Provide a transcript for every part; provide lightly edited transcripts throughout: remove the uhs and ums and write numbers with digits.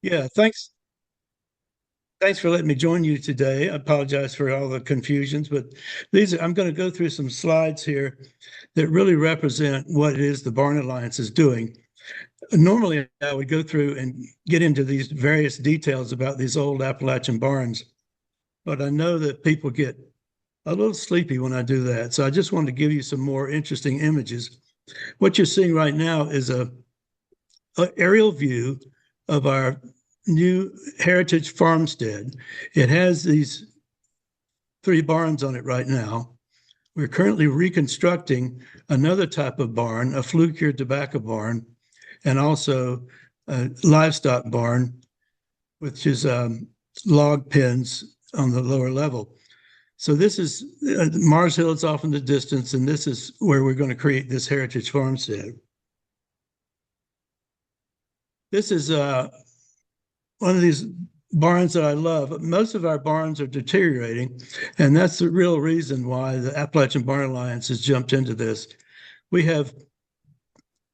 Yeah, thanks. Thanks for letting me join you today. I apologize for all the confusions, but I'm going to go through some slides here that really represent what it is the Barn Alliance is doing. Normally, I would go through and get into these various details about these old Appalachian barns, but I know that people get a little sleepy when I do that. So I just wanted to give you some more interesting images. What you're seeing right now is a aerial view of our new heritage farmstead. It has these three barns on it right now. We're currently reconstructing another type of barn, a flue-cured tobacco barn, and also a livestock barn, which is log pens on the lower level. So this is Mars Hill is off in the distance, and this is where we're going to create this heritage farmstead. This is one of these barns that I love. Most of our barns are deteriorating, and that's the real reason why the Appalachian Barn Alliance has jumped into this. We have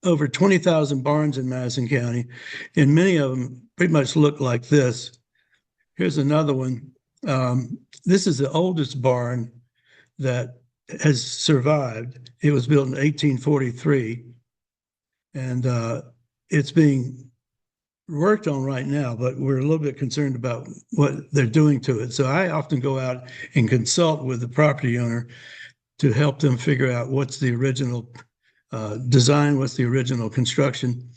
over 20,000 barns in Madison County, and many of them pretty much look like this. Here's another one. This is the oldest barn that has survived. It was built in 1843, and it's being worked on right now, but we're a little bit concerned about what they're doing to it. So I often go out and consult with the property owner to help them figure out what's the original design, what's the original construction.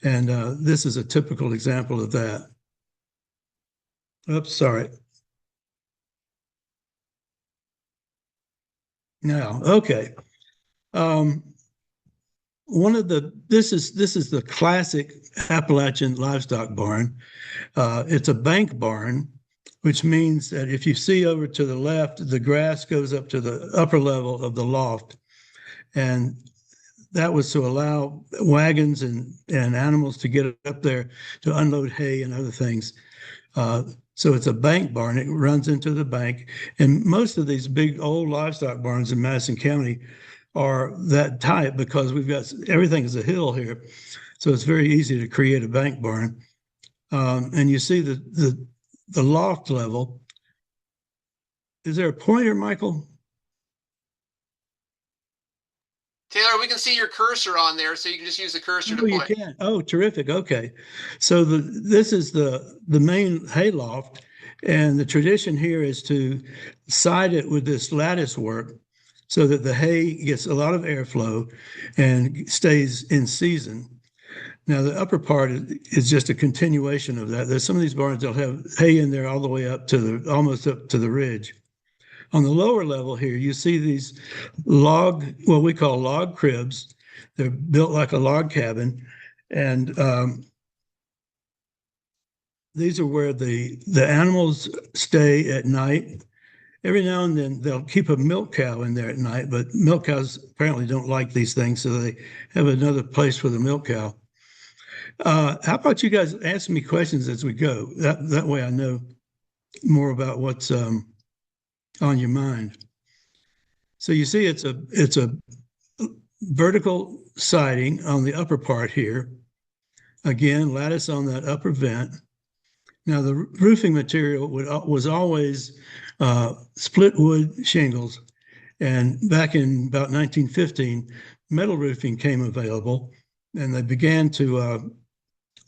And this is a typical example of that. Oops, sorry. Now, okay. This is the classic Appalachian livestock barn. It's a bank barn, which means that if you see over to the left, the grass goes up to the upper level of the loft, and that was to allow wagons and animals to get up there to unload hay and other things. So it's a bank barn. It runs into the bank, and most of these big old livestock barns in Madison County are that type because we've got everything is a hill here, so it's very easy to create a bank barn. And you see the loft level. Is there a pointer, Michael? Taylor, we can see your cursor on there, so you can just use the cursor to You point. can. Oh, terrific. Okay, so this is the main hay loft, and the tradition here is to side it with this lattice work so that the hay gets a lot of airflow and stays in season. Now, the upper part is just a continuation of that. There's some of these barns that'll have hay in there all the way up to almost up to the ridge. On the lower level here, you see these what we call log cribs. They're built like a log cabin, and these are where the animals stay at night. Every now and then they'll keep a milk cow in there at night, but milk cows apparently don't like these things, so they have another place for the milk cow. How about you guys ask me questions as we go? That way I know more about what's on your mind. So you see, it's a vertical siding on the upper part here. Again, lattice on that upper vent. Now the roofing material was always split wood shingles, and back in about 1915, metal roofing came available, and they began to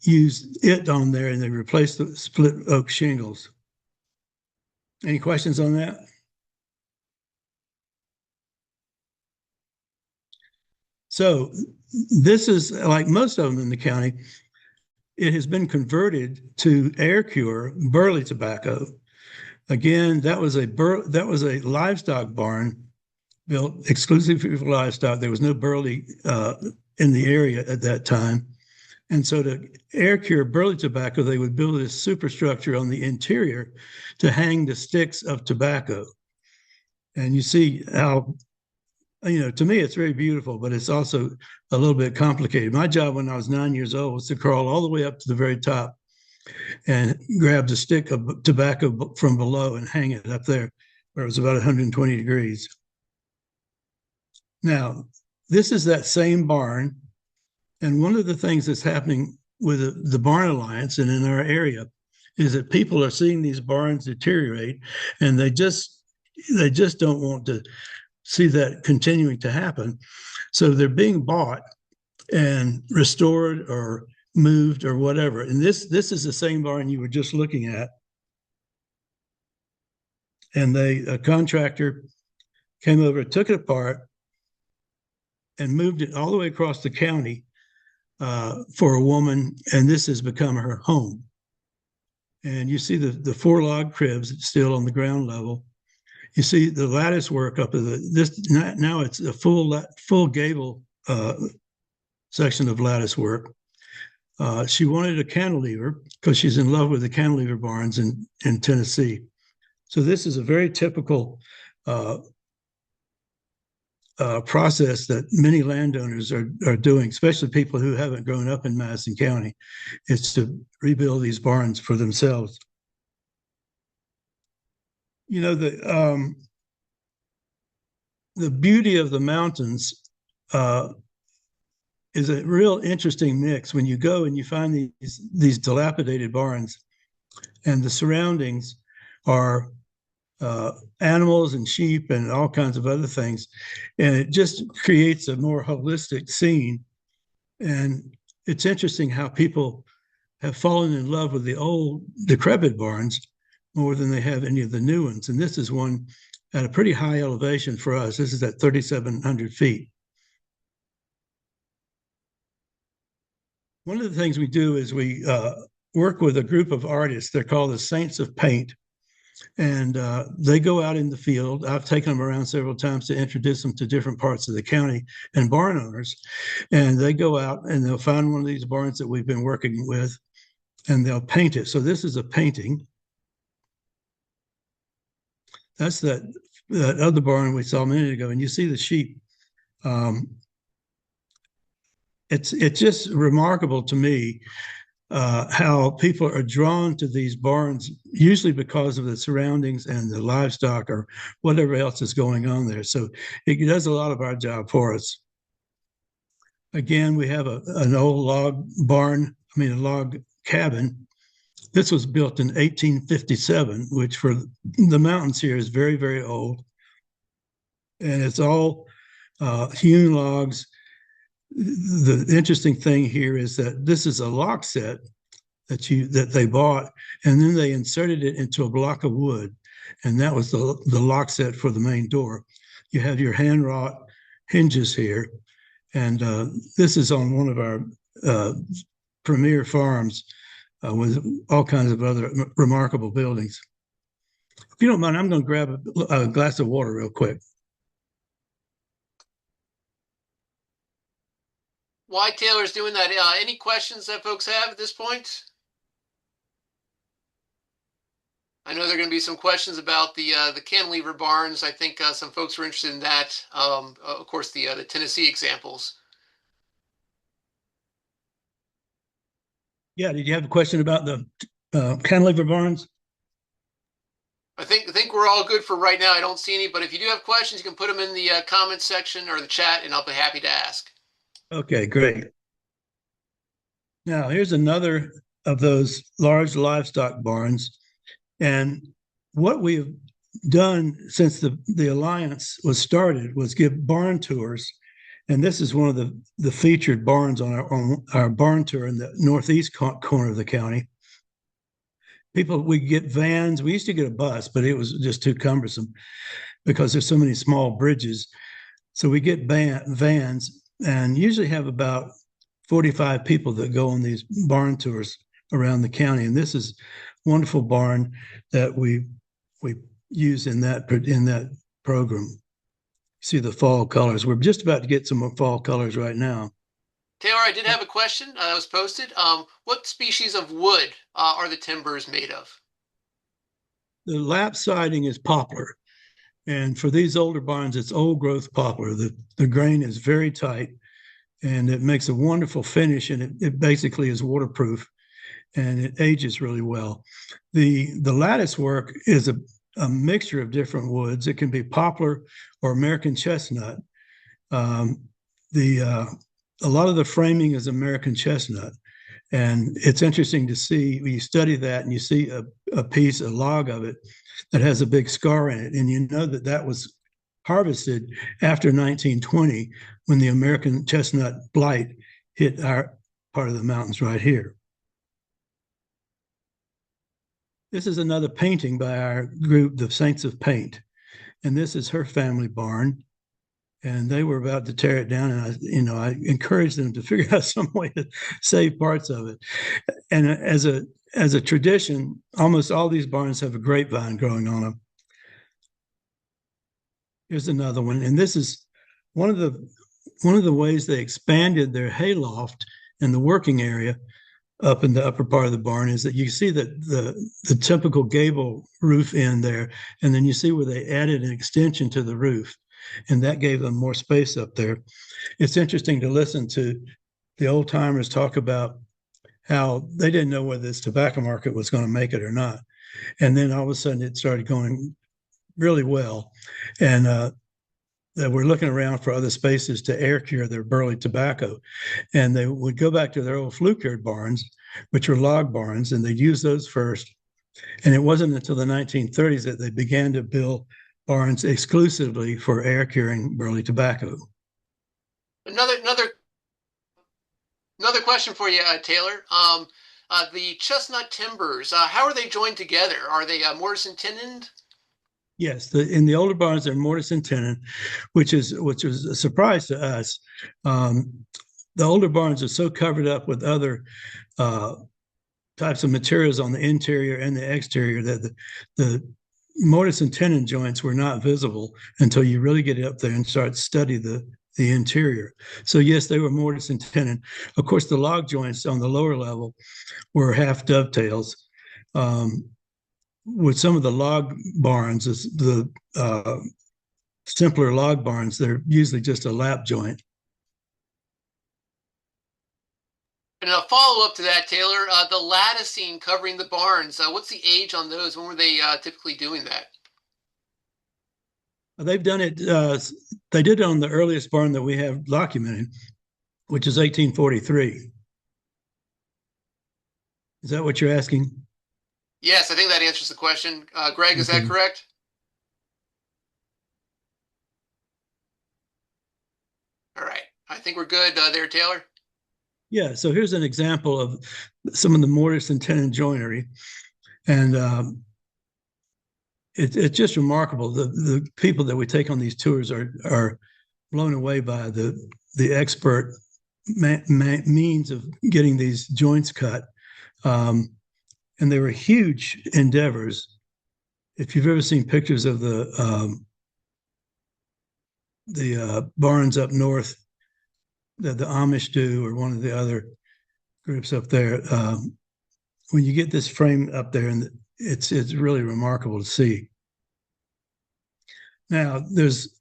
use it on there, and they replaced the split oak shingles. Any questions on that? So this is like most of them in the county. It has been converted to air cure burley tobacco. Again, that was a livestock barn built exclusively for livestock. There was no burley in the area at that time. And so to air cure burley tobacco, they would build this superstructure on the interior to hang the sticks of tobacco. And you see how, to me, it's very beautiful, but it's also a little bit complicated. My job when I was 9 years old was to crawl all the way up to the very top and grab the stick of tobacco from below and hang it up there where it was about 120 degrees. Now, this is that same barn. And one of the things that's happening with the Barn Alliance and in our area is that people are seeing these barns deteriorate, and they just don't want to see that continuing to happen. So they're being bought and restored or moved or whatever. And this is the same barn you were just looking at. And a contractor came over, took it apart, and moved it all the way across the county for a woman, and this has become her home. And you see the 4 log cribs still on the ground level. You see the lattice work up of this. Now it's a full gable section of lattice work. She wanted a cantilever because she's in love with the cantilever barns in Tennessee. So this is a very typical process that many landowners are doing, especially people who haven't grown up in Madison County. It's to rebuild these barns for themselves. You know, the beauty of the mountains is a real interesting mix when you go and you find these dilapidated barns, and the surroundings are animals and sheep and all kinds of other things. And it just creates a more holistic scene. And it's interesting how people have fallen in love with the old decrepit barns more than they have any of the new ones. And this is one at a pretty high elevation for us. This is at 3,700 feet. One of the things we do is we work with a group of artists. They're called the Saints of Paint. And they go out in the field. I've taken them around several times to introduce them to different parts of the county and barn owners. And they go out and they'll find one of these barns that we've been working with, and they'll paint it. So this is a painting. That's that other barn we saw a minute ago. And you see the sheep. It's just remarkable to me how people are drawn to these barns, usually because of the surroundings and the livestock or whatever else is going on there. So it does a lot of our job for us. Again, we have an old log barn, a log cabin. This was built in 1857, which for the mountains here is very, very old. And it's all hewn logs. The interesting thing here is that this is a lock set that they bought, and then they inserted it into a block of wood, and that was the lock set for the main door. You have your hand wrought hinges here, and this is on one of our premier farms with all kinds of other remarkable buildings. If you don't mind, I'm going to grab a glass of water real quick. Why Taylor's doing that? Any questions that folks have at this point? I know there are going to be some questions about the cantilever barns. I think some folks are interested in that. Of course, the Tennessee examples. Yeah, did you have a question about the cantilever barns? I think we're all good for right now. I don't see any, but if you do have questions, you can put them in the comments section or the chat, and I'll be happy to ask. Okay, great. Now, here's another of those large livestock barns. And what we've done since the Alliance was started was give barn tours. And this is one of the featured barns on our barn tour in the northeast corner of the county. We get vans. We used to get a bus, but it was just too cumbersome because there's so many small bridges. So we get vans, and usually have about 45 people that go on these barn tours around the county. And this is a wonderful barn that we use in that program. See the fall colors. We're just about to get some more fall colors right now. Taylor, I did have a question that was posted. What species of wood are the timbers made of? The lap siding is poplar. And for these older barns, it's old growth poplar. The grain is very tight, and it makes a wonderful finish, and it basically is waterproof, and it ages really well. The lattice work is a mixture of different woods. It can be poplar or American chestnut. A lot of the framing is American chestnut, And it's interesting to see when you study that and you see a log of it that has a big scar in it, and you know that that was harvested after 1920 when the American chestnut blight hit our part of the mountains right here. This is another painting by our group, the Saints of Paint, and this is her family barn. And they were about to tear it down, and I encouraged them to figure out some way to save parts of it. And as a tradition, almost all these barns have a grapevine growing on them. Here's another one, and this is one of the ways they expanded their hayloft and the working area up in the upper part of the barn is that you see that the typical gable roof end there, and then you see where they added an extension to the roof, and that gave them more space up there. It's interesting to listen to the old timers talk about how they didn't know whether this tobacco market was going to make it or not. And then all of a sudden it started going really well. And they were looking around for other spaces to air cure their burley tobacco. And they would go back to their old flue cured barns, which were log barns, and they'd use those first. And it wasn't until the 1930s that they began to build barns exclusively for air curing burley tobacco. Another question for you, Taylor. The chestnut timbers, how are they joined together? Are they mortise and tenon? Yes, in the older barns, they're mortise and tenon, which is a surprise to us. The older barns are so covered up with other types of materials on the interior and the exterior that the mortise and tenon joints were not visible until you really get up there and start to study the interior. So yes, they were mortise and tenon. Of course, the log joints on the lower level were half dovetails. With some of the log barns, the simpler log barns, they're usually just a lap joint. And a follow-up to that, Taylor, the latticing covering the barns, what's the age on those? When were they typically doing that? They've done it, they did it on the earliest barn that we have documented, which is 1843. Is that what you're asking? Yes, I think that answers the question. Greg, is that correct? All right. I think we're good there, Taylor. Yeah, so here's an example of some of the mortise and tenon joinery. And it's just remarkable. The people that we take on these tours are blown away by the expert means of getting these joints cut. And they were huge endeavors. If you've ever seen pictures of the barns up north that the Amish do, or one of the other groups up there, when you get this frame up there, and it's really remarkable to see. Now, there's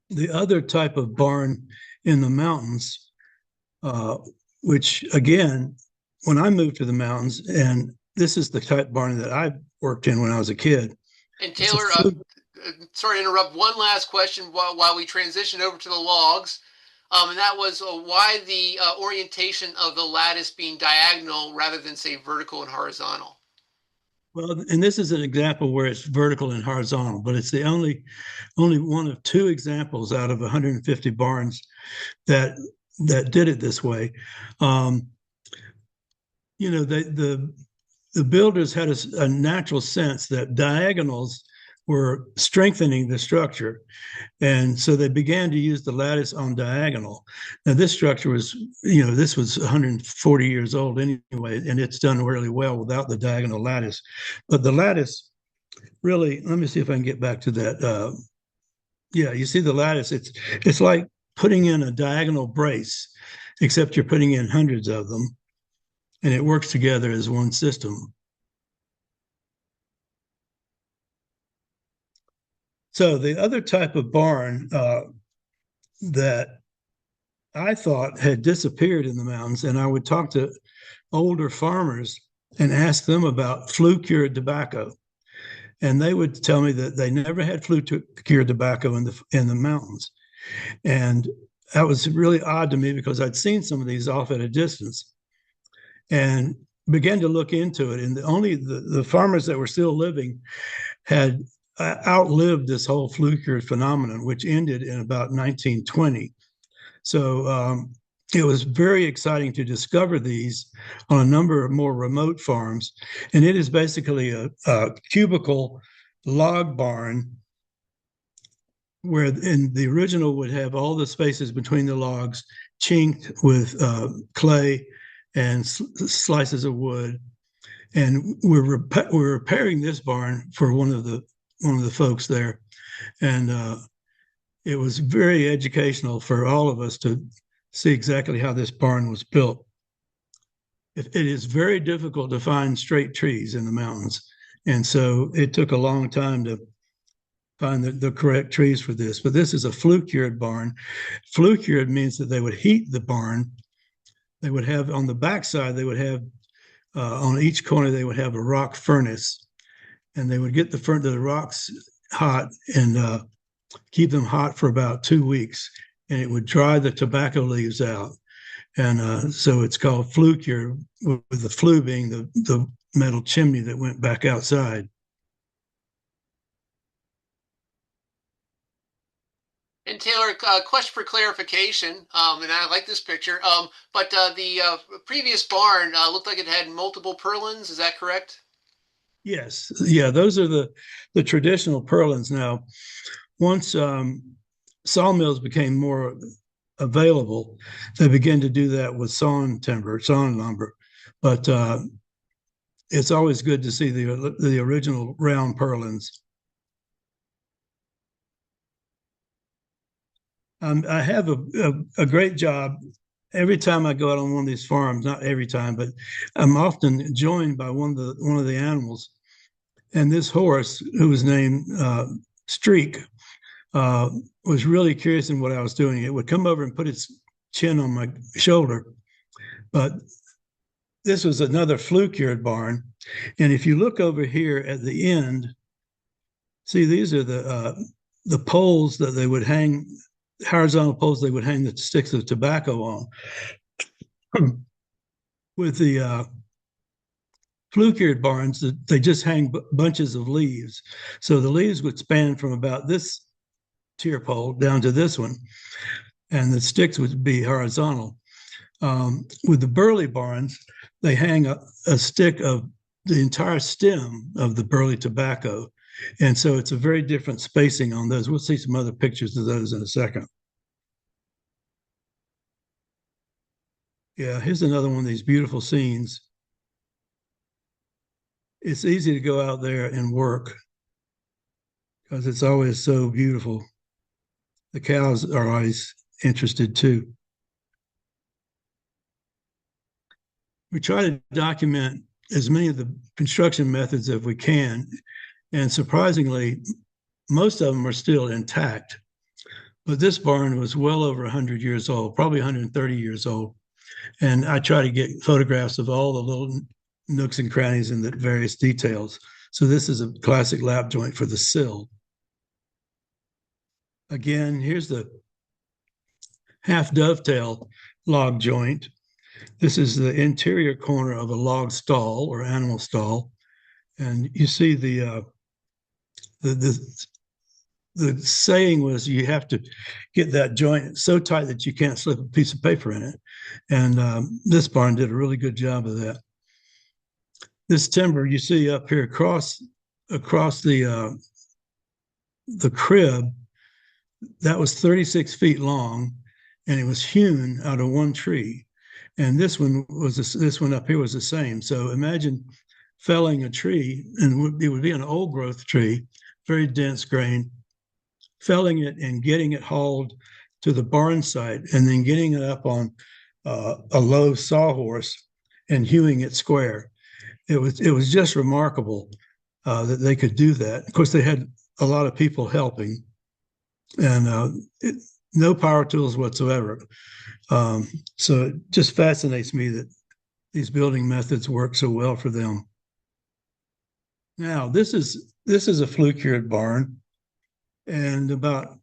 the other type of barn in the mountains, which again, when I moved to the mountains, and this is the type of barn that I worked in when I was a kid. And Taylor, sorry to interrupt. One last question while we transition over to the logs. And that was why the orientation of the lattice being diagonal rather than, say, vertical and horizontal. Well, and this is an example where it's vertical and horizontal, but it's the only one of two examples out of 150 barns that did it this way. You know, the builders had a natural sense that diagonals were strengthening the structure. And so they began to use the lattice on diagonal. Now, this structure was, this was 140 years old anyway, and it's done really well without the diagonal lattice. But the lattice really, let me see if I can get back to that. Yeah, you see the lattice, it's like putting in a diagonal brace, except you're putting in hundreds of them, and it works together as one system. So the other type of barn that I thought had disappeared in the mountains, and I would talk to older farmers and ask them about flue-cured tobacco, and they would tell me that they never had flue-cured tobacco in the mountains, and that was really odd to me because I'd seen some of these off at a distance. and began to look into it. And only the farmers that were still living had outlived this whole fluke-cured phenomenon, which ended in about 1920. So it was very exciting to discover these on a number of more remote farms. And it is basically a cubicle log barn where in the original would have all the spaces between the logs chinked with clay and slices of wood. And we're repairing this barn for one of the folks there. And it was very educational for all of us to see exactly how this barn was built. It is very difficult to find straight trees in the mountains. And so it took a long time to find the correct trees for this. But this is a flue-cured barn. Flue-cured means that they would heat the barn. They would have on the backside, they would have on each corner, they would have a rock furnace. And they would get the rocks hot and keep them hot for about 2 weeks. And it would dry the tobacco leaves out. And so it's called flue-cured, with the flue being the metal chimney that went back outside. And Taylor, question for clarification, and I like this picture, but the previous barn looked like it had multiple purlins. Is that correct? Yes. Yeah, those are the traditional purlins. Now, once sawmills became more available, they began to do that with sawn lumber. But it's always good to see the original round purlins. I have a great job every time I go out on one of these farms. Not every time, but I'm often joined by one of the animals. And this horse, who was named Streak, was really curious in what I was doing. It would come over and put its chin on my shoulder. But this was another flue-cured barn. And if you look over here at the end, see, these are the poles that they would hang, horizontal poles they would hang the sticks of tobacco on. With the flue-cured barns, they just hang bunches of leaves. So the leaves would span from about this tier pole down to this one, and the sticks would be horizontal. With the burley barns, they hang a stick of the entire stem of the burley tobacco. And so it's a very different spacing on those. We'll see some other pictures of those in a second. Yeah, here's another one of these beautiful scenes. It's easy to go out there and work because it's always so beautiful. The cows are always interested too. We try to document as many of the construction methods as we can. And surprisingly, most of them are still intact. But this barn was well over 100 years old, probably 130 years old. And I try to get photographs of all the little nooks and crannies and the various details. So this is a classic lap joint for the sill. Again, here's the half dovetail log joint. This is the interior corner of a log stall or animal stall. And you see the saying was you have to get that joint so tight that you can't slip a piece of paper in it. And this barn did a really good job of that. This timber you see up here across the crib, that was 36 feet long, and it was hewn out of one tree. And this one up here was the same. So imagine felling a tree, and it would be an old growth tree, very dense grain, felling it and getting it hauled to the barn site, and then getting it up on a low sawhorse and hewing it square. It was just remarkable that they could do that. Of course, they had a lot of people helping, and no power tools whatsoever. So it just fascinates me that these building methods work so well for them. Now, this is a flue-cured barn, and about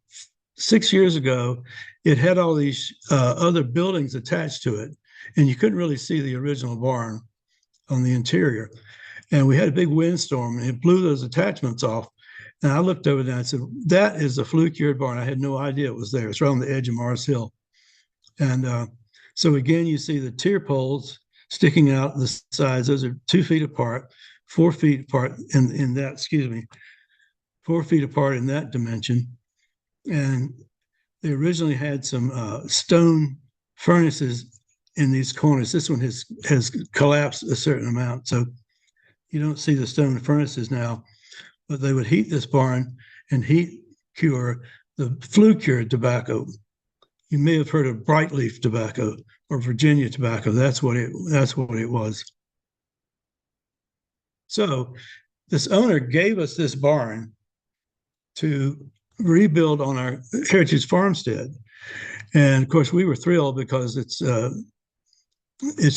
6 years ago, it had all these other buildings attached to it, and you couldn't really see the original barn on the interior. And we had a big windstorm, and it blew those attachments off. And I looked over there and I said, that is a flue-cured barn. I had no idea it was there. It's right on the edge of Mars Hill. And so again, you see the tier poles sticking out the sides. Those are 2 feet apart, 4 feet apart in that, 4 feet apart in that dimension. And they originally had some stone furnaces in these corners. This one has collapsed a certain amount, so you don't see the stone furnaces now. But they would heat this barn and heat cure the flue-cured tobacco. You may have heard of bright leaf tobacco or Virginia tobacco. That's what it was. So this owner gave us this barn to rebuild on our heritage farmstead. And of course, we were thrilled because it's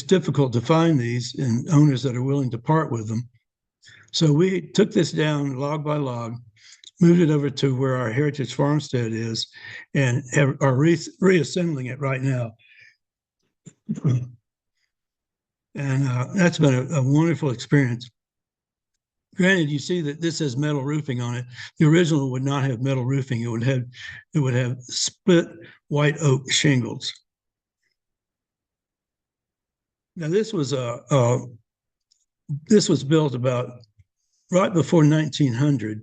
difficult to find these and owners that are willing to part with them. So we took this down log by log, moved it over to where our heritage farmstead is, and are reassembling it right now. And that's been a wonderful experience. Granted, you see that this has metal roofing on it. The original would not have metal roofing. It would have split white oak shingles. Now this was built about right before 1900,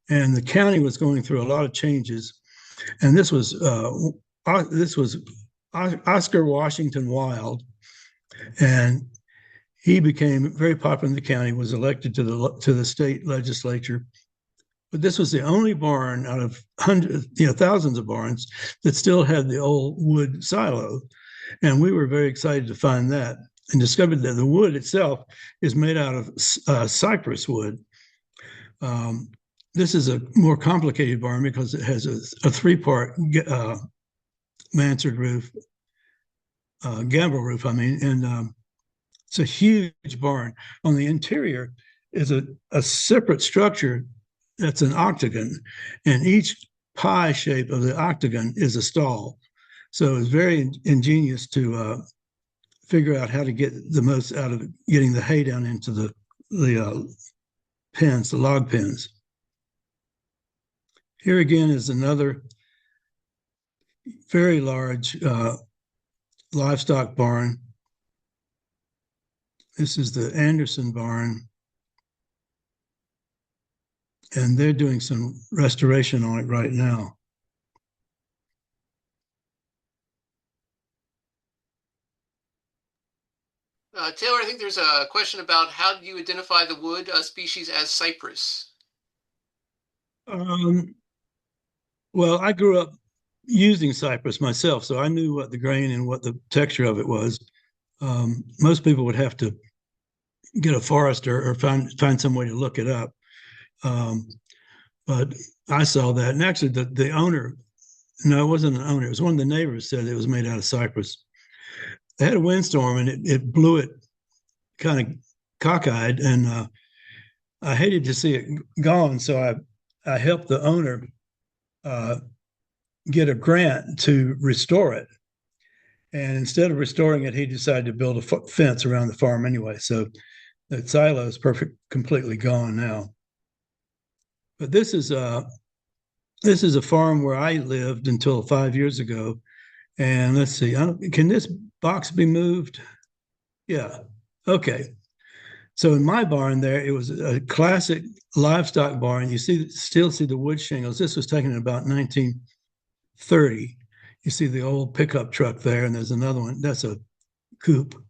and the county was going through a lot of changes. And this was Oscar Washington Wild, and he became very popular in the county, was elected to the state legislature. But this was the only barn out of hundreds, thousands of barns that still had the old wood silo. And we were very excited to find that and discovered that the wood itself is made out of cypress wood. This is a more complicated barn because it has a 3-part mansard roof, gambrel roof, and it's a huge barn. On the interior is a separate structure that's an octagon, and each pie shape of the octagon is a stall. So it's very ingenious to figure out how to get the most out of getting the hay down into the pens, the log pens. Here again is another very large livestock barn. This is the Anderson barn, and they're doing some restoration on it right now. Taylor, I think there's a question about how do you identify the wood species as cypress? Well, I grew up using cypress myself, so I knew what the grain and what the texture of it was. Most people would have to get a forester or find some way to look it up. But I saw that, and actually the owner, no, it wasn't an owner, it was one of the neighbors said it was made out of cypress. They had a windstorm and it blew it kind of cockeyed, and I hated to see it gone, so I helped the owner get a grant to restore it. And instead of restoring it, he decided to build a fence around the farm anyway. So the silo is completely gone now. But this is a farm where I lived until 5 years ago. And let's see, can this box be moved? Yeah. Okay. So in my barn there, it was a classic livestock barn. You still see the wood shingles. This was taken in about 1930. You see the old pickup truck there, and there's another one. That's a coop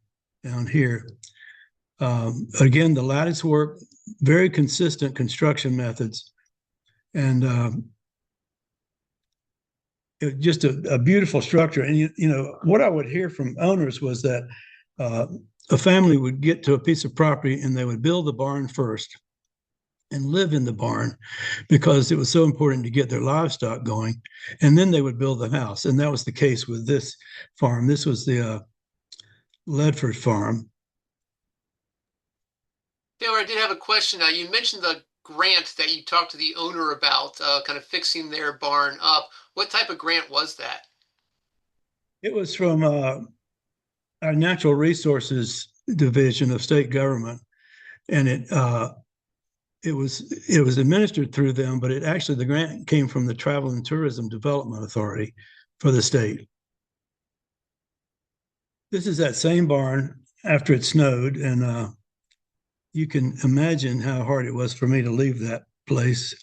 down here. Again, the lattice work, very consistent construction methods, and just a beautiful structure. And what I would hear from owners was that a family would get to a piece of property and they would build the barn first and live in the barn because it was so important to get their livestock going. And then they would build the house. And that was the case with this farm. This was the Ledford farm. Taylor, I did have a question. You mentioned the grant that you talked to the owner about, kind of fixing their barn up. What type of grant was that? It was from our natural resources division of state government, and it was administered through them, but it actually, the grant came from the Travel and Tourism Development Authority for the state. This is that same barn after it snowed, and you can imagine how hard it was for me to leave that place.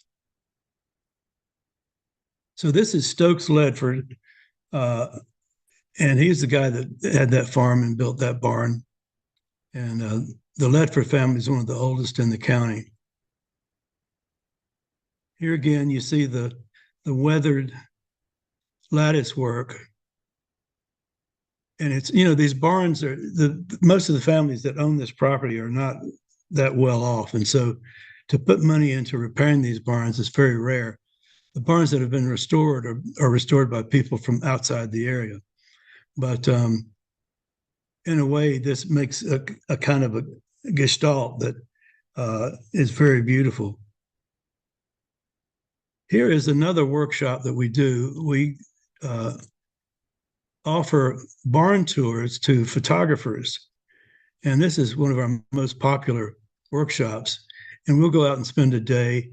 So this is Stokes Ledford, and he's the guy that had that farm and built that barn. And the Ledford family is one of the oldest in the county. Here again, you see the weathered lattice work. And it's, these barns are, most of the families that own this property are not that well off. And so to put money into repairing these barns is very rare. The barns that have been restored are restored by people from outside the area. But in a way, this makes a kind of a gestalt that is very beautiful. Here is another workshop that we do. We offer barn tours to photographers. And this is one of our most popular workshops. And we'll go out and spend a day,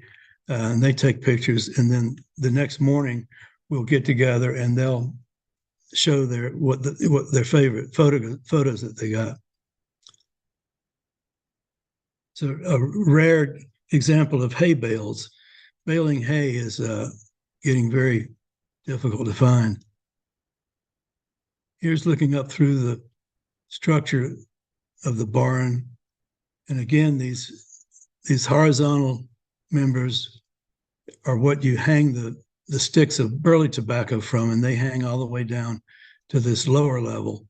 and they take pictures. And then the next morning, we'll get together and they'll show what their favorite photos that they got. So a rare example of hay bales. Baling hay is getting very difficult to find. Here's looking up through the structure of the barn. And again, these horizontal members are what you hang the sticks of burley tobacco from, and they hang all the way down to this lower level.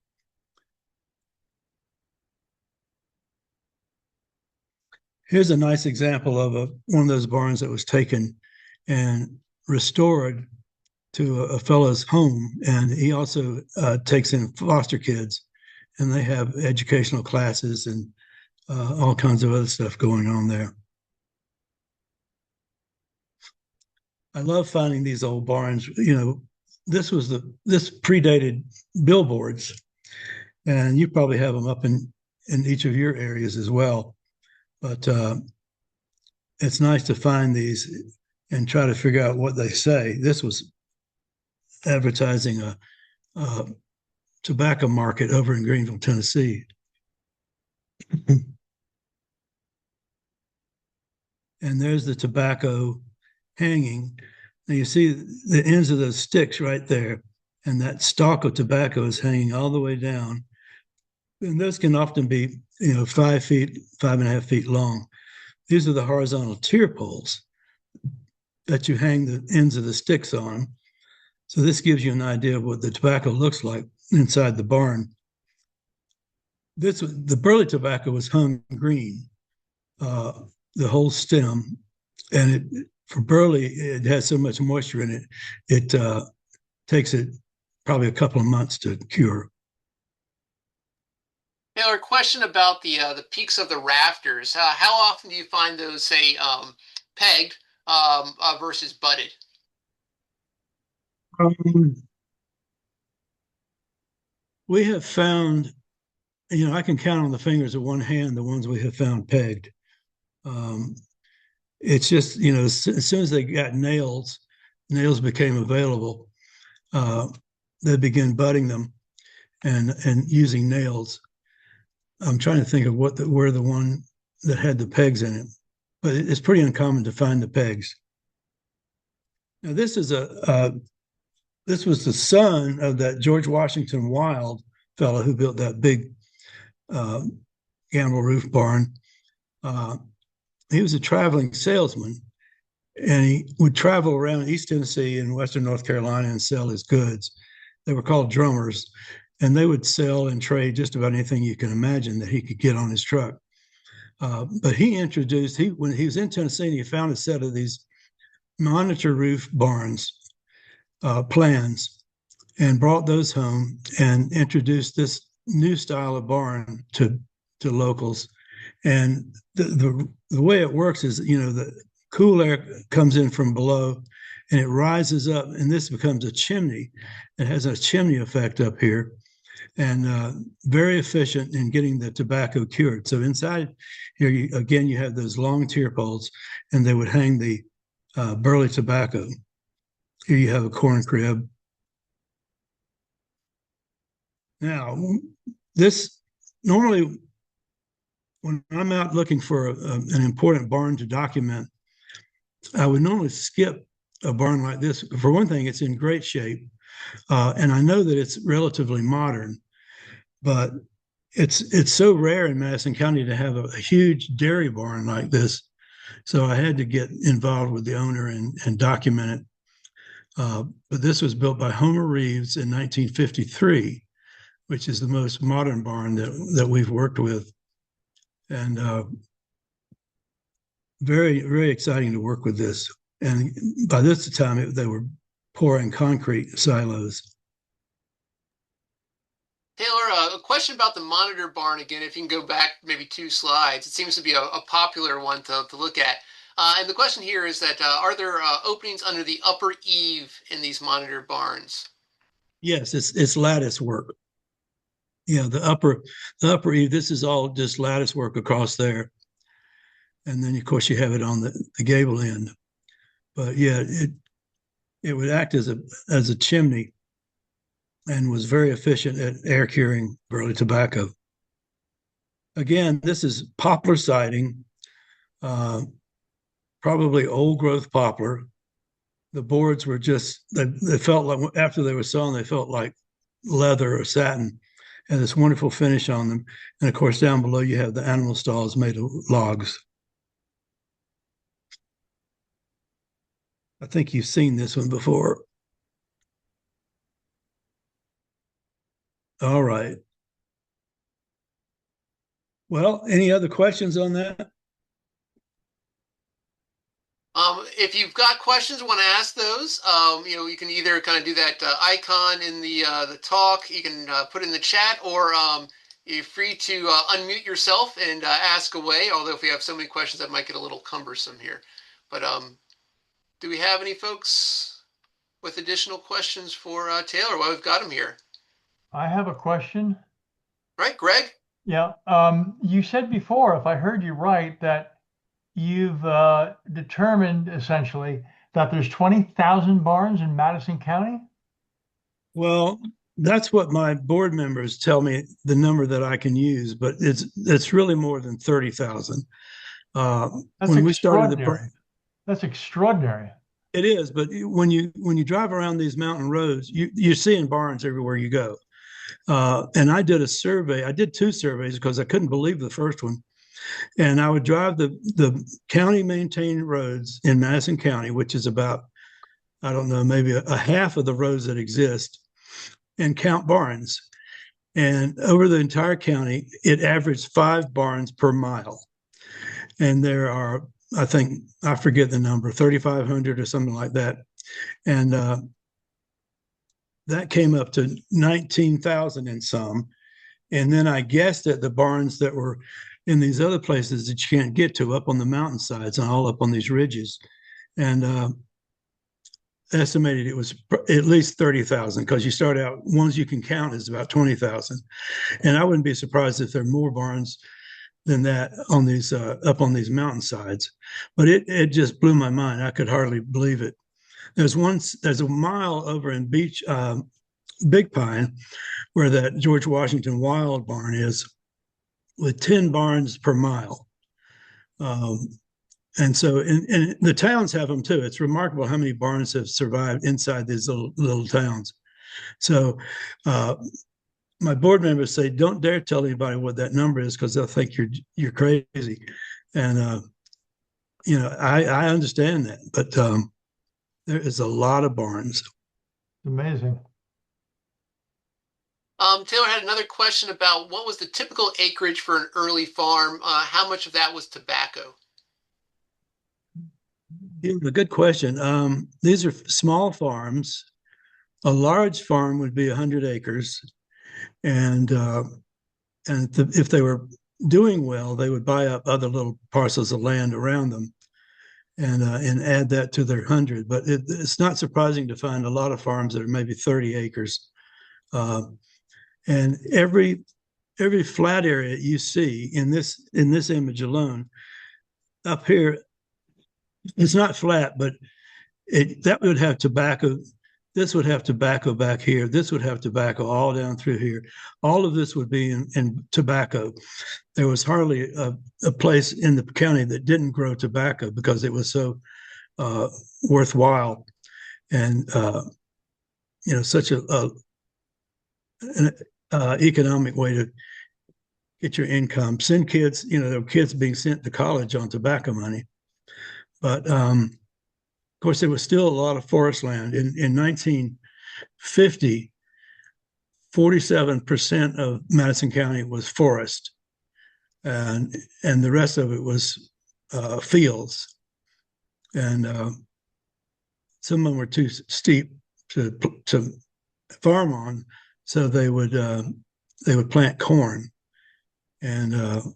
Here's a nice example of one of those barns that was taken and restored to a fellow's home. And he also takes in foster kids, and they have educational classes and all kinds of other stuff going on there. I love finding these old barns. This predated billboards, and you probably have them up in each of your areas as well. But it's nice to find these and try to figure out what they say. This was advertising a tobacco market over in Greenville, Tennessee. And there's the tobacco hanging. Now you see the ends of those sticks right there, and that stalk of tobacco is hanging all the way down. And those can often be, 5 feet, 5.5 feet long. These are the horizontal tier poles that you hang the ends of the sticks on. So this gives you an idea of what the tobacco looks like inside the barn. The burley tobacco was hung green, the whole stem, and for burley, it has so much moisture in it, it takes it probably a couple of months to cure. Taylor, question about the peaks of the rafters. How often do you find those, say, pegged versus butted? We have found, I can count on the fingers of one hand the ones we have found pegged. It's just, as soon as they got nails became available, they began butting them and using nails. I'm trying to think of where the one that had the pegs in it, but it's pretty uncommon to find the pegs. Now this is this was the son of that George Washington Wild fellow who built that big gambrel roof barn. He was a traveling salesman, and he would travel around East Tennessee and Western North Carolina and sell his goods. They were called drummers, and they would sell and trade just about anything you can imagine that he could get on his truck. But he introduced, when he was in Tennessee, he found a set of these monitor roof barns plans and brought those home and introduced this new style of barn to locals. And the way it works is, the cool air comes in from below and it rises up, and this becomes a chimney. It has a chimney effect up here. and very efficient in getting the tobacco cured. So inside here, again, you have those long tier poles, and they would hang the burley tobacco. Here you have a corn crib. Now, this normally, when I'm out looking for an important barn to document, I would normally skip a barn like this. For one thing, it's in great shape, and I know that it's relatively modern, but it's so rare in Madison County to have a huge dairy barn like this. So I had to get involved with the owner and document it. But this was built by Homer Reeves in 1953, which is the most modern barn that we've worked with. And very, very exciting to work with this. And by this time, they were pouring concrete silos. Taylor, a question about the monitor barn again, if you can go back maybe 2 slides. It seems to be a popular one to look at. And the question here is that are there openings under the upper eave in these monitor barns? Yes, it's lattice work. Yeah, the upper eave, this is all just lattice work across there. And then, of course, you have it on the gable end. But yeah, it would act as a chimney and was very efficient at air curing burley tobacco. Again, this is poplar siding, probably old growth poplar. The boards were they felt like, after they were sewn, they felt like leather or satin, and this wonderful finish on them. And of course, down below, you have the animal stalls made of logs. I think you've seen this one before. All right. Well, any other questions on that? If you've got questions, want to ask those, you can either kind of do that icon in the talk. You can put in the chat, or you're free to unmute yourself and ask away. Although if we have so many questions, that might get a little cumbersome here. But do we have any folks with additional questions for Taylor while we've got him here? I have a question. Right, Greg? Yeah. You said before, if I heard you right, that you've determined essentially that there's 20,000 barns in Madison County? Well, that's what my board members tell me, the number that I can use, but it's really more than 30,000. When we started that's extraordinary. It is, but when you drive around these mountain roads, you're seeing barns everywhere you go. And I did a survey. I did 2 surveys because I couldn't believe the first one. And I would drive the county maintained roads in Madison County, which is about, I don't know, maybe a half of the roads that exist, and count barns. And over the entire county, it averaged 5 barns per mile. And there are, I think, I forget the number, 3,500 or something like that. And that came up to 19,000 in some. And then I guessed at the barns that were in these other places that you can't get to, up on the mountainsides and all up on these ridges, and estimated it was at least 30,000, because you start out, ones you can count is about 20,000. And I wouldn't be surprised if there are more barns than that on these up on these mountainsides. But it just blew my mind. I could hardly believe it. There's a mile over in Big Pine, where that George Washington Wild barn is, with 10 barns per mile. And so and the towns have them too. It's remarkable how many barns have survived inside these little towns. So my board members say, don't dare tell anybody what that number is, because they'll think you're crazy. And I understand that, but there is a lot of barns. Amazing. Taylor had another question about what was the typical acreage for an early farm? How much of that was tobacco? Yeah, a good question. These are small farms. A large farm would be 100 acres. And if they were doing well, they would buy up other little parcels of land around them and add that to their 100. But it's not surprising to find a lot of farms that are maybe 30 acres. And every flat area you see in this image alone, up here, it's not flat, but that would have tobacco. This would have tobacco back here. This would have tobacco all down through here. All of this would be in tobacco. There was hardly a place in the county that didn't grow tobacco because it was so worthwhile and such an economic way to get your income. Send kids, there were kids being sent to college on tobacco money. But of course, there was still a lot of forest land. In 1950, 47% of Madison County was forest, and the rest of it was fields. And some of them were too steep to farm on, so they would plant corn. And of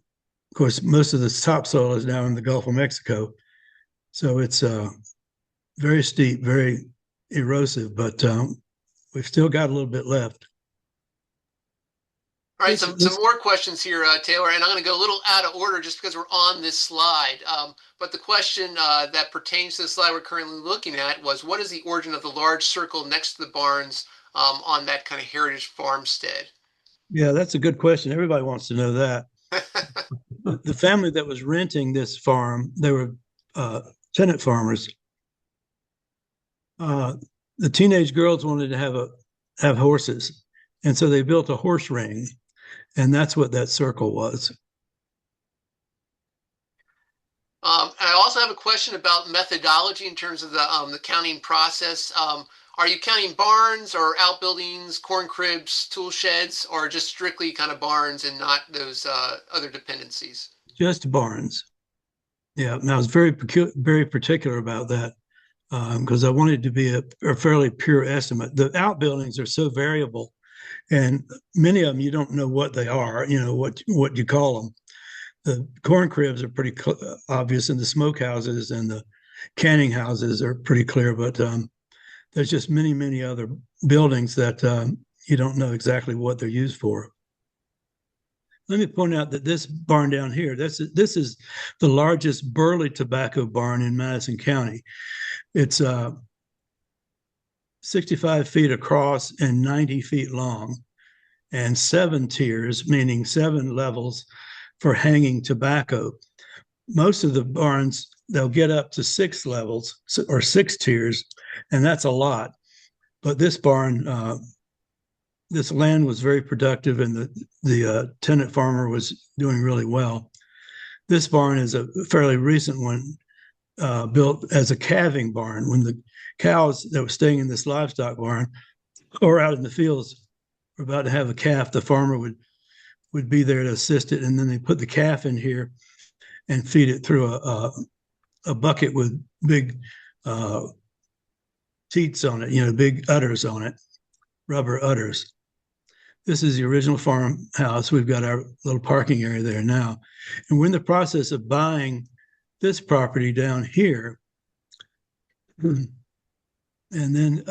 course, most of the topsoil is now in the Gulf of Mexico, so it's very steep, very erosive, but we've still got a little bit left. All right, some more questions here, Taylor, and I'm going to go a little out of order just because we're on this slide. But the question that pertains to the slide we're currently looking at was, what is the origin of the large circle next to the barns on that kind of heritage farmstead? Yeah, that's a good question. Everybody wants to know that. The family that was renting this farm, they were tenant farmers. The teenage girls wanted to have horses, and so they built a horse ring, and that's what that circle was. I also have a question about methodology in terms of the counting process. Are you counting barns or outbuildings, corn cribs, tool sheds, or just strictly kind of barns and not those other dependencies? Just barns. Yeah, and I was very particular about that because I wanted to be a fairly pure estimate. The outbuildings are so variable, and many of them you don't know what they are. What you call them. The corn cribs are pretty obvious, and the smokehouses and the canning houses are pretty clear. But there's just many other buildings that you don't know exactly what they're used for. Let me point out that this barn down here, this is the largest burley tobacco barn in Madison County. It's 65 feet across and 90 feet long, and 7 tiers, meaning 7 levels for hanging tobacco. Most of the barns, they'll get up to 6 levels or 6 tiers, and that's a lot. But this barn, this land was very productive, and the tenant farmer was doing really well. This barn is a fairly recent one, built as a calving barn. When the cows that were staying in this livestock barn or out in the fields were about to have a calf, the farmer would be there to assist it, and then they put the calf in here and feed it through a bucket with big teats on it, big udders on it, rubber udders. This is the original farmhouse. We've got our little parking area there now. And we're in the process of buying this property down here. And then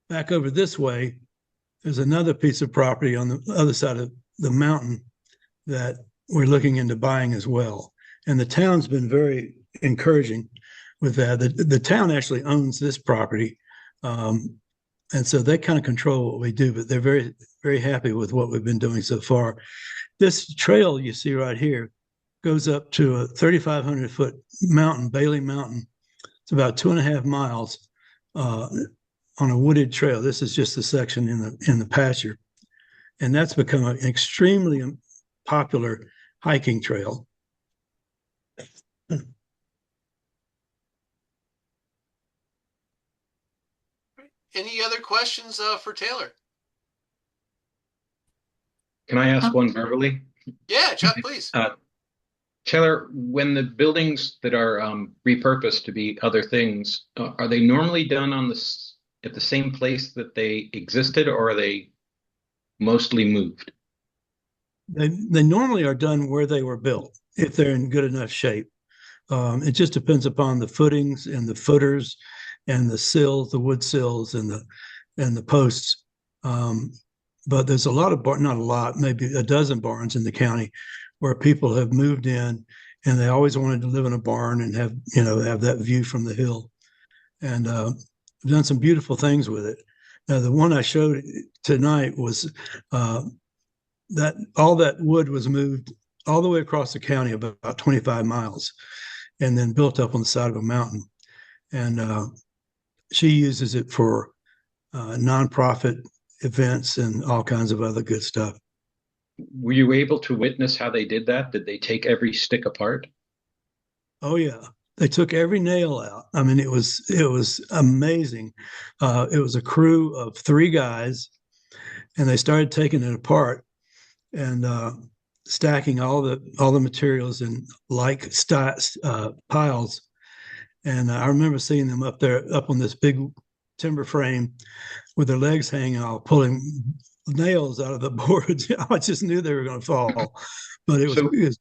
back over this way, there's another piece of property on the other side of the mountain that we're looking into buying as well. And the town's been very encouraging with that. The town actually owns this property. And so they kind of control what we do, but they're very, very happy with what we've been doing so far. This trail you see right here goes up to a 3,500-foot mountain, Bailey Mountain. It's about 2.5 miles on a wooded trail. This is just a section in the pasture. And that's become an extremely popular hiking trail. Any other questions for Taylor? Can I ask one verbally? Yeah, Chuck, please. Taylor, when the buildings that are repurposed to be other things, are they normally done at the same place that they existed, or are they mostly moved? They normally are done where they were built, if they're in good enough shape. It just depends upon the footings and the footers and the sills, the wood sills and the posts. but there's a lot of not a lot, maybe a dozen barns in the county where people have moved in and they always wanted to live in a barn and have, have that view from the hill. And I've done some beautiful things with it. Now, the one I showed tonight was that all that wood was moved all the way across the county about 25 miles and then built up on the side of a mountain. And she uses it for nonprofit events and all kinds of other good stuff. Were you able to witness how they did that? Did they take every stick apart? Oh yeah, they took every nail out. I mean, it was amazing. It was a crew of 3 guys, and they started taking it apart and stacking all the materials in piles. And I remember seeing them up there, up on this big timber frame with their legs hanging off, pulling nails out of the boards. I just knew they were going to fall, but it was.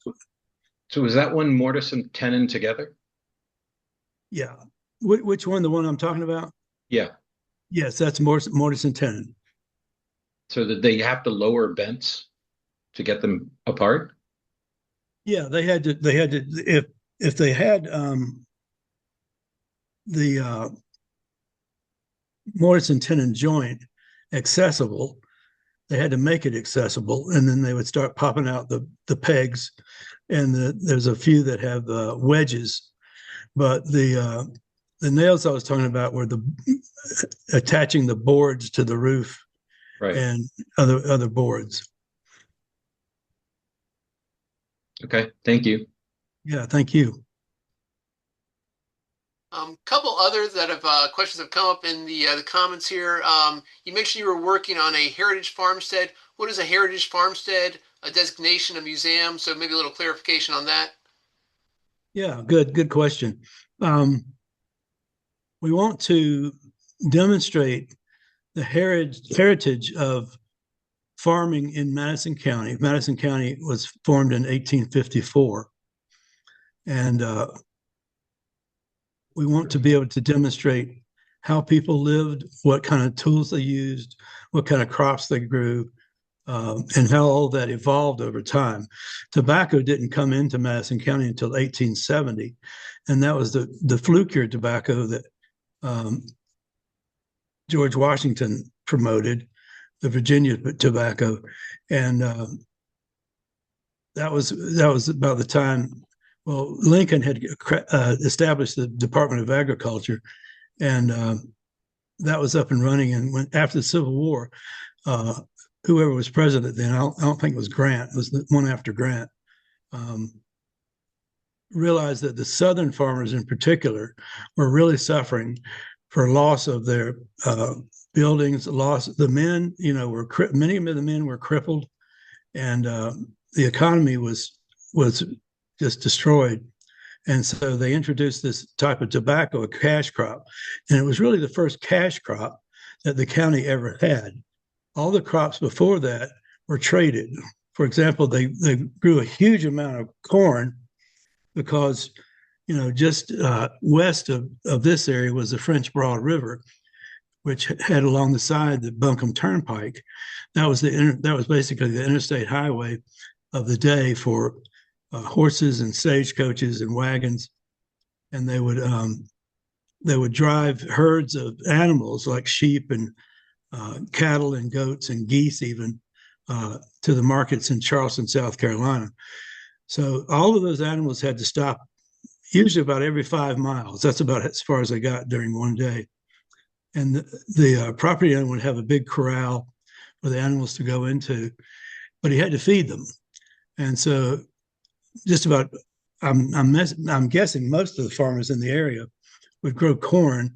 So was that one mortise and tenon together? Yeah. Which one? The one I'm talking about? Yeah. Yes, that's mortise and tenon. So did they have to lower vents to get them apart? Yeah, they had to. If they had the mortise and tenon joint accessible, they had to make it accessible, and then they would start popping out the pegs, and there's a few that have wedges, but the nails I was talking about were attaching the boards to the roof, right, and other boards. Okay, thank you. Yeah, thank you. Couple others that have questions have come up in the comments here. You mentioned you were working on a heritage farmstead. What is a heritage farmstead? A designation, a museum? So maybe a little clarification on that. Yeah, good question. We want to demonstrate the heritage of farming in Madison County. Madison County was formed in 1854, and we want to be able to demonstrate how people lived, what kind of tools they used, what kind of crops they grew, and how all that evolved over time. Tobacco didn't come into Madison County until 1870, and that was the flue-cured tobacco that George Washington promoted, the Virginia tobacco, and that was about the time. Well, Lincoln had established the Department of Agriculture, and that was up and running. And after the Civil War, whoever was president then, I don't think it was Grant, it was the one after Grant, realized that the Southern farmers in particular were really suffering for loss of their buildings, loss. The men, many of the men were crippled, and the economy was just destroyed. And so they introduced this type of tobacco, a cash crop. And it was really the first cash crop that the county ever had. All the crops before that were traded. For example, they grew a huge amount of corn because, just west of this area was the French Broad River, which had along the side the Buncombe Turnpike. That was basically the interstate highway of the day for horses and stagecoaches and wagons, and they would drive herds of animals like sheep and cattle and goats and geese even to the markets in Charleston, South Carolina. So all of those animals had to stop usually about every 5 miles. That's about as far as they got during one day. And the property owner would have a big corral for the animals to go into, but he had to feed them. And so just about, I'm guessing most of the farmers in the area would grow corn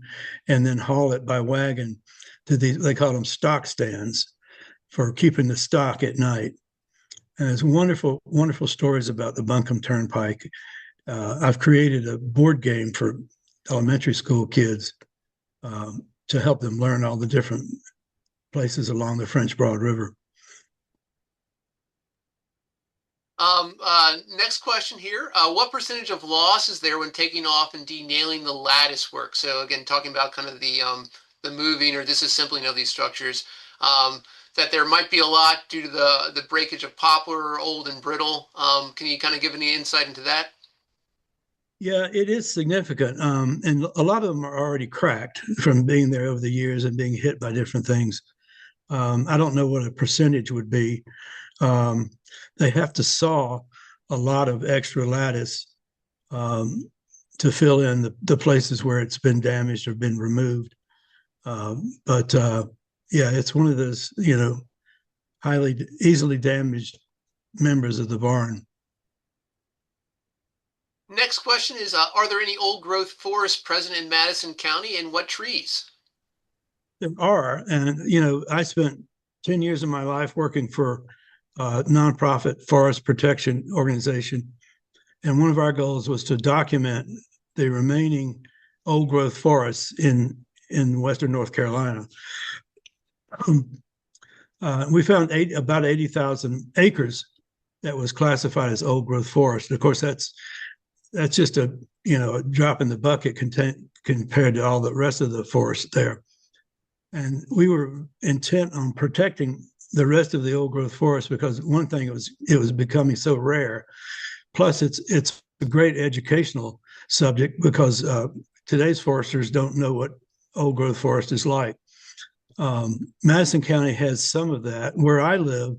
and then haul it by wagon to they call them stock stands for keeping the stock at night. And there's wonderful, wonderful stories about the Buncombe Turnpike. I've created a board game for elementary school kids to help them learn all the different places along the French Broad River. Next question here. What percentage of loss is there when taking off and denailing the lattice work? So again, talking about kind of the moving or disassembling of these structures. that there might be a lot due to the breakage of poplar, old and brittle. Can you kind of give any insight into that? Yeah, it is significant. And a lot of them are already cracked from being there over the years and being hit by different things. I don't know what a percentage would be. They have to saw a lot of extra lattice to fill in the places where it's been damaged or been removed. But yeah, it's one of those, highly easily damaged members of the barn. Next question is, are there any old growth forests present in Madison County, and what trees? There are, and I spent 10 years of my life working for a nonprofit forest protection organization, and one of our goals was to document the remaining old growth forests in Western North Carolina. We found about 80,000 acres that was classified as old growth forest. Of course, that's just a drop in the bucket compared to all the rest of the forest there. And we were intent on protecting the rest of the old growth forest because one thing, it was becoming so rare. Plus, it's a great educational subject because today's foresters don't know what old growth forest is like. Madison County has some of that. Where I live,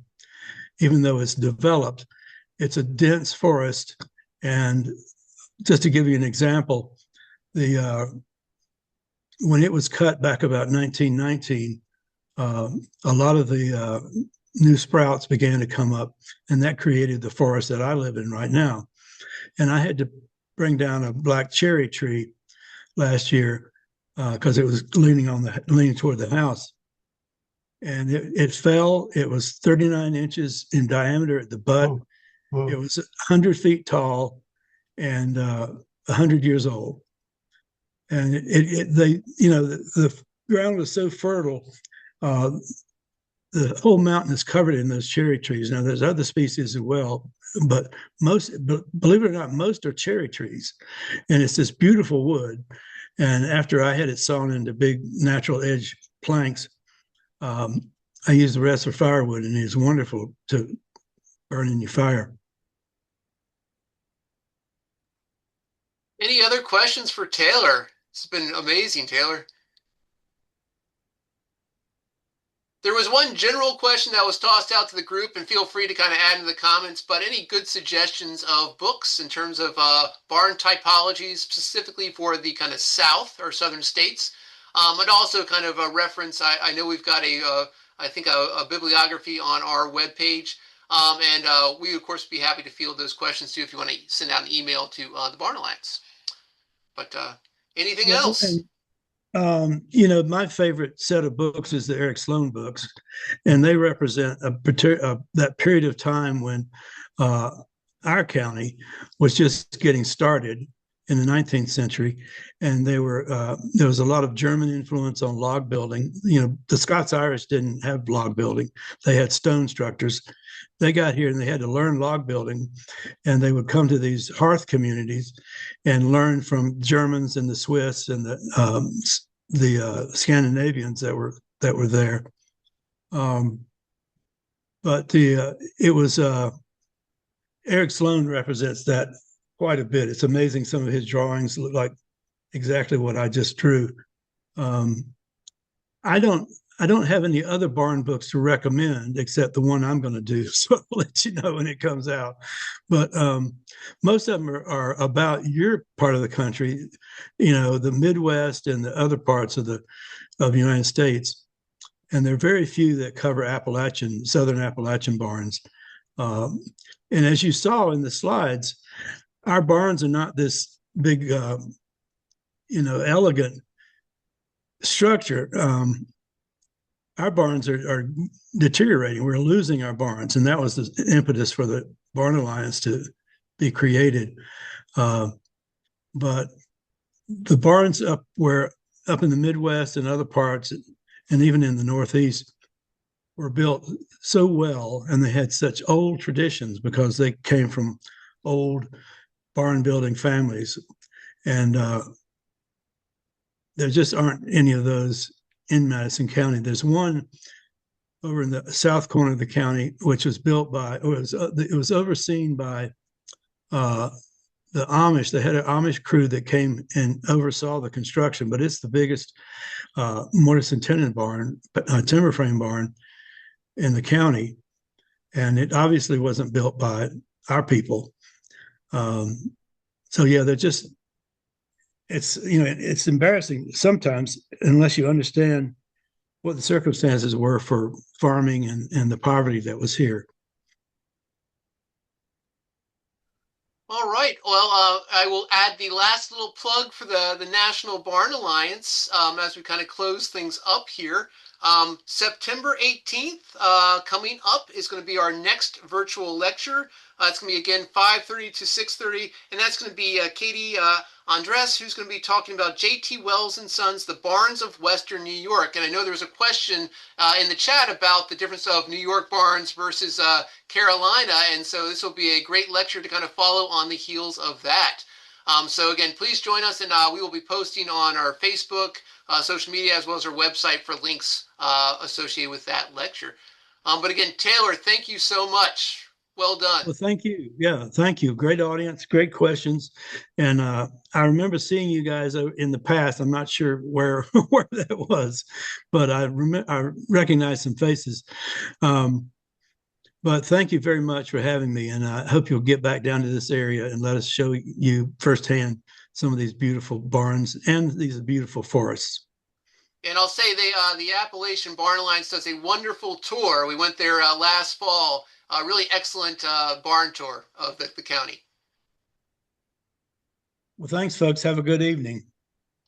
even though it's developed, it's a dense forest. And just to give you an example, when it was cut back about 1919, a lot of the new sprouts began to come up, and that created the forest that I live in right now. And I had to bring down a black cherry tree last year because it was leaning toward the house. And it fell. It was 39 inches in diameter at the butt. Whoa. Whoa. It was 100 feet tall and 100 years old. And the ground was so fertile. The whole mountain is covered in those cherry trees. Now, there's other species as well, but believe it or not, most are cherry trees. And it's this beautiful wood. And after I had it sawn into big natural edge planks, I used the rest for firewood, and it's wonderful to burn in your fire. Any other questions for Taylor? It's been amazing, Taylor. There was one general question that was tossed out to the group, and feel free to kind of add in the comments, but any good suggestions of books in terms of barn typologies, specifically for the kind of south or southern states, and also kind of a reference. I know we've got I think a bibliography on our webpage, and we, of course, be happy to field those questions too if you want to send out an email to the Barn Alliance. But anything else? My favorite set of books is the Eric Sloan books, and they represent that period of time when our county was just getting started in the 19th century, and there was a lot of German influence on log building. The Scots-Irish didn't have log building; they had stone structures. They got here and they had to learn log building, and they would come to these hearth communities and learn from Germans and the Swiss and the Scandinavians that were there. But it was Eric Sloan represents that quite a bit. It's amazing. Some of his drawings look like exactly what I just drew. I don't have any other barn books to recommend except the one I'm going to do. So I'll let you know when it comes out. But most of them are about your part of the country, the Midwest and the other parts of the United States. And there are very few that cover Southern Appalachian barns. And as you saw in the slides, our barns are not this big, elegant structure. Our barns are deteriorating. We're losing our barns. And that was the impetus for the Barn Alliance to be created. But the barns up in the Midwest and other parts, and even in the Northeast, were built so well, and they had such old traditions because they came from old barn building families. And there just aren't any of those in Madison County. There's one over in the south corner of the county, which was built by, it was overseen by the Amish. They had an Amish crew that came and oversaw the construction, but it's the biggest mortise and tenon barn, timber frame barn in the county. And it obviously wasn't built by our people. So yeah, they're just, it's, you know, it's embarrassing sometimes unless you understand what the circumstances were for farming and the poverty that was here. All right. Well, I will add the last little plug for the National Barn Alliance as we kind of close things up here. September 18th coming up is going to be our next virtual lecture. It's going to be, again, 5:30 to 6:30, and that's going to be Katie Andres, who's going to be talking about J.T. Wells and Sons, The Barns of Western New York. And I know there was a question in the chat about the difference of New York barns versus Carolina, and so this will be a great lecture to kind of follow on the heels of that. So again, please join us, and we will be posting on our Facebook, social media, as well as our website for links associated with that lecture. But again, Taylor, thank you so much. Well done. Well, thank you. Yeah, thank you. Great audience, great questions. And I remember seeing you guys in the past. I'm not sure where where that was, but I recognize some faces. But thank you very much for having me. And I hope you'll get back down to this area and let us show you firsthand some of these beautiful barns and these beautiful forests. And I'll say the Appalachian Barn Alliance does a wonderful tour. We went there last fall. Really excellent barn tour of the county. Well, thanks, folks. Have a good evening.